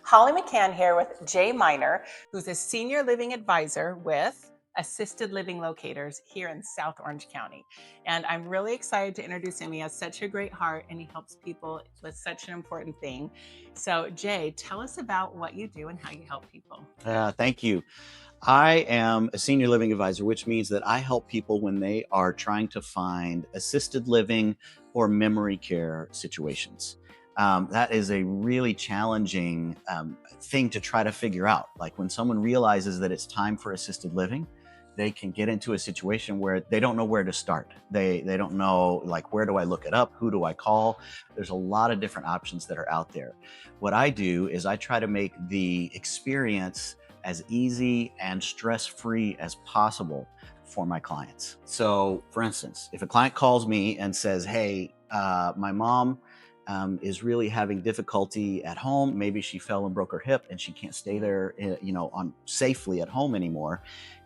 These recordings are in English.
Holly McKhann here with Jay Miner, who's a senior living advisor with assisted living locators here in South Orange County. And I'm really excited to introduce him. He has such a great heart and he helps people with such an important thing. So Jay, tell us about what you do and how you help people. Thank you. I am a senior living advisor, which means that I help people when they are trying to find assisted living or memory care situations. That is a really challenging thing to try to figure out. Like when someone realizes that it's time for assisted living, they can get into a situation where they don't know where to start. They don't know, like, where do I look it up? Who do I call? There's a lot of different options that are out there. What I do is I try to make the experience as easy and stress-free as possible for my clients. So for instance, if a client calls me and says, hey, my mom is really having difficulty at home. Maybe she fell and broke her hip and she can't stay there, safely at home anymore.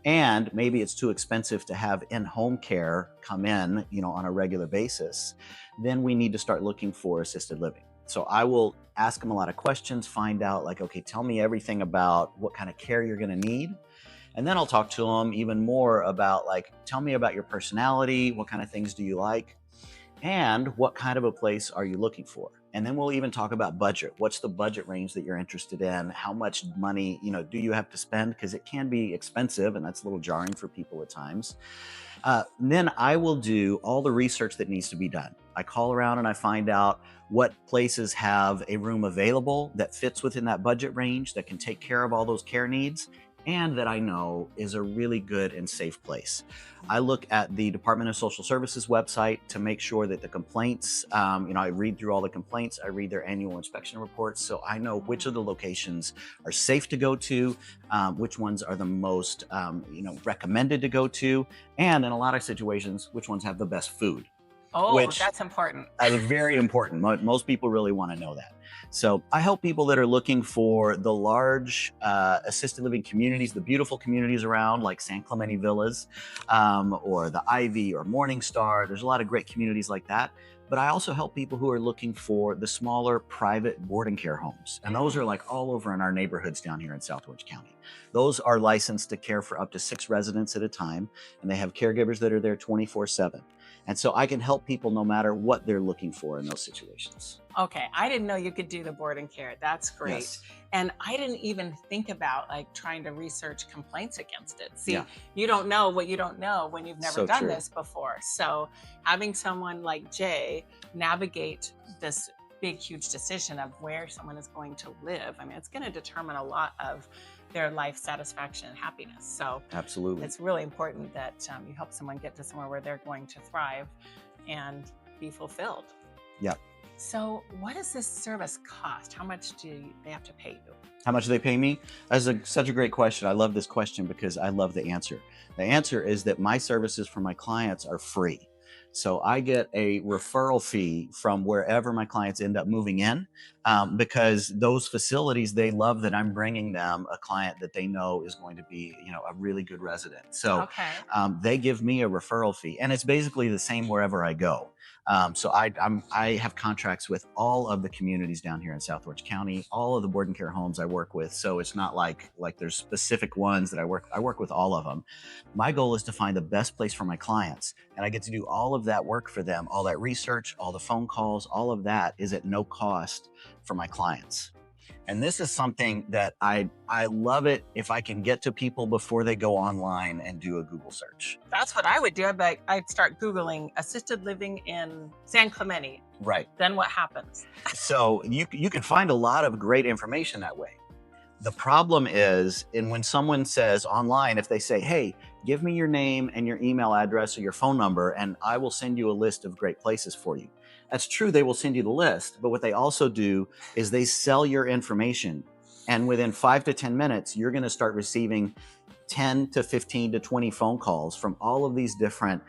And maybe it's too expensive to have in-home care come in, on a regular basis. Then we need to start looking for assisted living. So I will ask them a lot of questions, find out like, okay, tell me everything about what kind of care you're going to need. And then I'll talk to them even more about, like, tell me about your personality. What kind of things do you like? And what kind of a place are you looking for? And then we'll even talk about budget. What's the budget range that you're interested in? How much money, do you have to spend? Because it can be expensive and that's a little jarring for people at times. Then I will do all the research that needs to be done. I call around and I find out what places have a room available that fits within that budget range that can take care of all those care needs and that I know is a really good and safe place. I look at the Department of Social Services website to make sure that the complaints, I read through all the complaints, I read their annual inspection reports, so I know which of the locations are safe to go to, which ones are the most, recommended to go to, and in a lot of situations, which ones have the best food. Oh, that's important. Is very important. Most people really want to know that. So I help people that are looking for the large assisted living communities, the beautiful communities around, like San Clemente Villas, or the Ivy or Morningstar. There's a lot of great communities like that. But I also help people who are looking for the smaller private boarding care homes. And those are like all over in our neighborhoods down here in South Orange County. Those are licensed to care for up to 6 residents at a time. And they have caregivers that are there 24/7. And so I can help people no matter what they're looking for in those situations. Okay, I didn't know you could do the board and care. That's great. Yes. And I didn't even think about like trying to research complaints against it. See, Yeah. you don't know what you don't know when you've never So done true. this before. So having someone like Jay navigate this big, huge decision of where someone is going to live, I mean, it's going to determine a lot of their life satisfaction and happiness. So Absolutely. it's really important that you help someone get to somewhere where they're going to thrive and be fulfilled. Yeah. So what does this service cost? How much do they have to pay you? How much do they pay me? That's such a great question. I love this question because I love the answer. The answer is that my services for my clients are free. So I get a referral fee from wherever my clients end up moving in, because those facilities, they love that I'm bringing them a client that they know is going to be, a really good resident. So Okay. they give me a referral fee, and it's basically the same wherever I go. So I have contracts with all of the communities down here in South Orange County, all of the board and care homes I work with. So it's not like there's specific ones that I work with all of them. My goal is to find the best place for my clients, and I get to do all of that work for them, all that research, all the phone calls, all of that is at no cost for my clients. And this is something that I love it if I can get to people before they go online and do a Google search. That's what I would do. I'd start Googling assisted living in San Clemente. Right. Then what happens? So you can find a lot of great information that way. The problem is, when someone says online, if they say, hey, give me your name and your email address or your phone number, and I will send you a list of great places for you. That's true, they will send you the list, but what they also do is they sell your information. And within 5 to 10 minutes, you're going to start receiving 10 to 15 to 20 phone calls from all of these different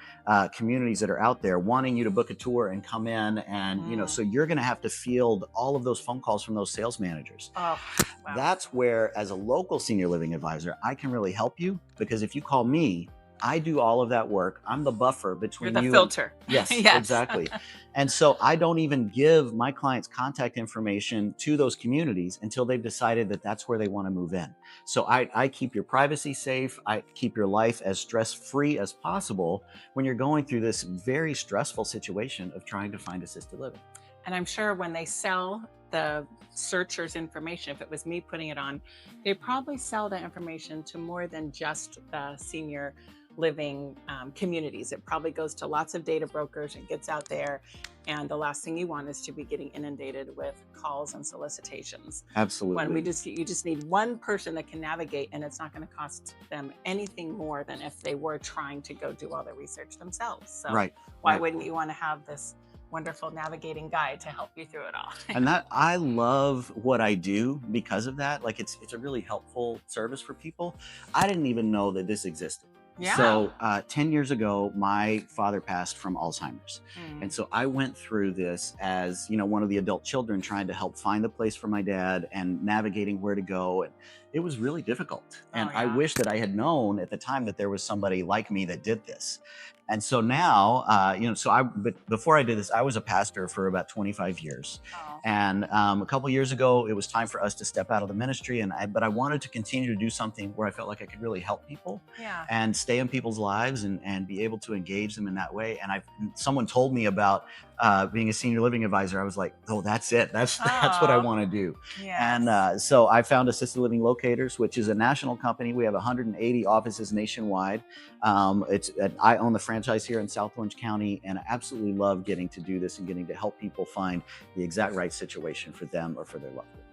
communities that are out there wanting you to book a tour and come in. And, so you're going to have to field all of those phone calls from those sales managers. Oh, wow. That's where, as a local senior living advisor, I can really help you, because if you call me, I do all of that work. I'm the buffer You're between the you and filter. yes, Yes. exactly. And so I don't even give my clients contact information to those communities until they've decided that that's where they want to move in. So I keep your privacy safe. I keep your life as stress-free as possible when you're going through this very stressful situation of trying to find assisted living. And I'm sure when they sell the searcher's information, if it was me putting it on, they probably sell that information to more than just the senior living communities. It probably goes to lots of data brokers and gets out there. And the last thing you want is to be getting inundated with calls and solicitations. When Absolutely. you just need one person that can navigate, and it's not going to cost them anything more than if they were trying to go do all the research themselves. So Right. why Right. wouldn't you want to have this wonderful navigating guide to help you through it all? And that I love what I do because of that. Like it's a really helpful service for people. I didn't even know that this existed. Yeah. So 10 years ago, my father passed from Alzheimer's. And Mm. so I went through this as, one of the adult children trying to help find the place for my dad and navigating where to go. And it was really difficult. Oh, And I yeah. wish that I had known at the time that there was somebody like me that did this. And so now, but before I did this, I was a pastor for about 25 years. Oh, And a couple years ago, it was time for us to step out of the ministry. But I wanted to continue to do something where I felt like I could really help people yeah. and stay in people's lives and be able to engage them in that way. And someone told me about being a senior living advisor. I was like, oh, that's it. That's what I Oh, want to do. yes. And so I found Assisted Living Locators, which is a national company. We have 180 offices nationwide. I own the franchise here in South Orange County, and I absolutely love getting to do this and getting to help people find the exact right situation for them or for their loved one.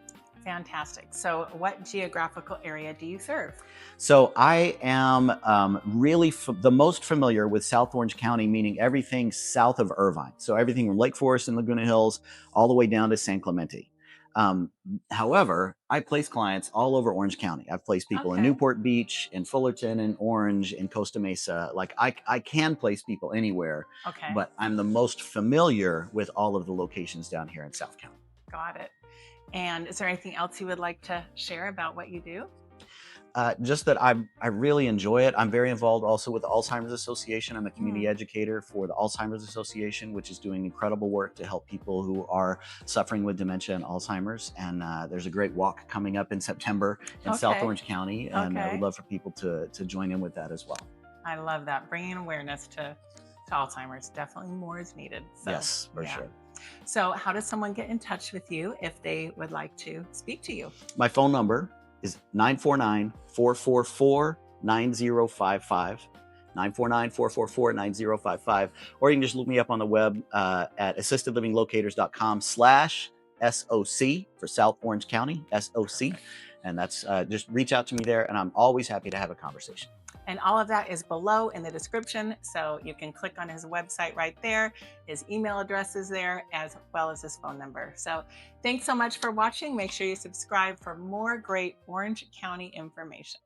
Fantastic. So, what geographical area do you serve? So I am really the most familiar with South Orange County, meaning everything south of Irvine. So everything from Lake Forest and Laguna Hills all the way down to San Clemente. Um, However, I place clients all over Orange County. I've placed people in Okay. Newport Beach, in Fullerton, in Orange, in Costa Mesa. Like I can place people anywhere, Okay. but I'm the most familiar with all of the locations down here in South County. Got it. And is there anything else you would like to share about what you do? Just that I really enjoy it. I'm very involved also with the Alzheimer's Association. I'm a community Mm. educator for the Alzheimer's Association, which is doing incredible work to help people who are suffering with dementia and Alzheimer's. And there's a great walk coming up in September in South Okay. Orange County, and Okay. we'd love for people to join in with that as well. I love that. Bringing awareness to Alzheimer's. Definitely more is needed. So, Yes, for yeah. sure. So, how does someone get in touch with you if they would like to speak to you? My phone number is 949-444-9055. 949-444-9055. Or you can just look me up on the web at assistedlivinglocators.com/SOC for South Orange County, SOC. And that's just reach out to me there. And I'm always happy to have a conversation. And all of that is below in the description. So you can click on his website right there. His email address is there, as well as his phone number. So thanks so much for watching. Make sure you subscribe for more great Orange County information.